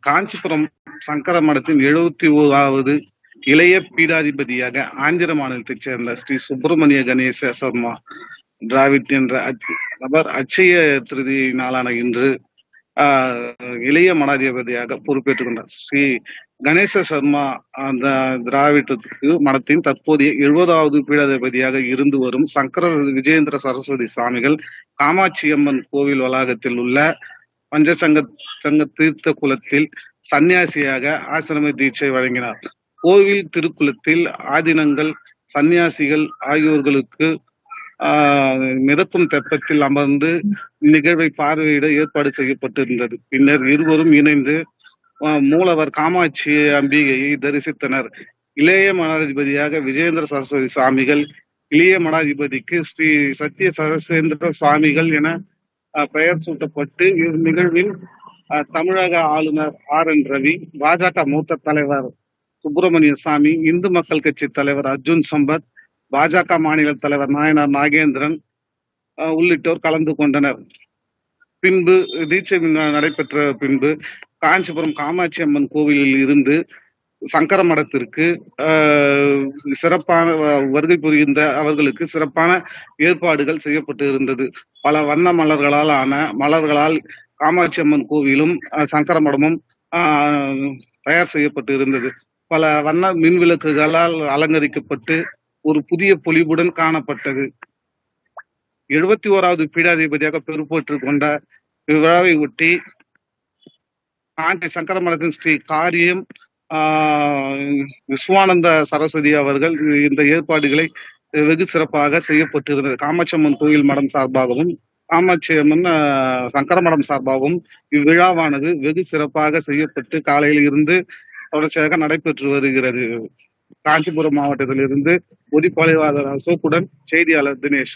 காஞ்சிபுரம் சங்கர மடத்தின் 71வது இளைய பீடாதிபதியாக ஆந்திர மாநிலத்தைச் சேர்ந்த ஸ்ரீ சுப்பிரமணிய கணேச சர்மா டிராவிட் என்ற நபர் அட்சய திருதியை நாளான இன்று இளைய மடாதிபதியாக பொறுப்பேற்றுக் கொண்டார். ஸ்ரீ கணேச சர்மா அந்த திராவிடத்துக்கு மடத்தின் தற்போதைய 70வது பீடாதிபதியாக இருந்து வரும் சங்கர விஜயேந்திர சரஸ்வதி சுவாமிகள் காமாட்சியம்மன் கோவில் வளாகத்தில் உள்ள பஞ்சசங்க தீர்த்த குலத்தில் சன்னியாசியாக ஆசிரம தீட்சை வழங்கினார். கோவில் திருக்குளத்தில் ஆதீனங்கள் சன்னியாசிகள் ஆகியோர்களுக்கு மிதக்கும் தெப்பத்தில் அமர்ந்து நிகழ்வை பார்வையிட ஏற்பாடு செய்யப்பட்டிருந்தது. பின்னர் இருவரும் இணைந்து மூலவர் காமாட்சி அம்பிகையை தரிசித்தனர். இளைய மடாதிபதியாக விஜயேந்திர சரஸ்வதி சுவாமிகள், இளைய மடாதிபதிக்கு ஸ்ரீ சத்ய சரசேந்திர சுவாமிகள் என பெயர் சூட்டப்பட்டு இந்நிகழ்வில் தமிழக ஆளுநர் RN ரவி, பாஜக மூத்த தலைவர் சுப்பிரமணிய சாமி, இந்து மக்கள் கட்சி தலைவர் அர்ஜுன் சம்பத், பாஜக மாநில தலைவர் நாயனார் நாகேந்திரன் உள்ளிட்டோர் கலந்து கொண்டனர். பின்பு தீட்சை நடைபெற்ற பின்பு காஞ்சிபுரம் காமாட்சி அம்மன் கோவிலில் இருந்து சங்கர மடத்திற்கு சிறப்பான வருகை புரிந்த அவர்களுக்கு சிறப்பான ஏற்பாடுகள் செய்யப்பட்டு இருந்தது. பல வண்ண மலர்களால் காமாட்சி அம்மன் கோவிலும் சங்கர மடமும் தயார் செய்யப்பட்டு இருந்தது. பல வண்ண மின் விளக்குகளால் அலங்கரிக்கப்பட்டு ஒரு புதிய பொலிவுடன் காணப்பட்டது. 71வது பீடாதிபதியாக பொறுப்பேற்றுக் கொண்ட இவ்விழாவை ஒட்டி காஞ்சி சங்கர மடத்தின் ஸ்ரீ காரியம் விஸ்வானந்த சரஸ்வதி அவர்கள் இந்த ஏற்பாடுகளை வெகு சிறப்பாக செய்யப்பட்டிருந்தது. காமாட்சி அம்மன் கோயில் மடம் சார்பாகவும் காமாட்சி அம்மன் சங்கர மடம் சார்பாகவும் இவ்விழாவானது வெகு சிறப்பாக செய்யப்பட்டு காலையில் இருந்து தொடர்ச்சியாக நடைபெற்று வருகிறது. காஞ்சிபுரம் மாவட்டத்திலிருந்து ஒதிப்பாளையவாளர் அசோக்குடன் செய்தியாளர் தினேஷ்.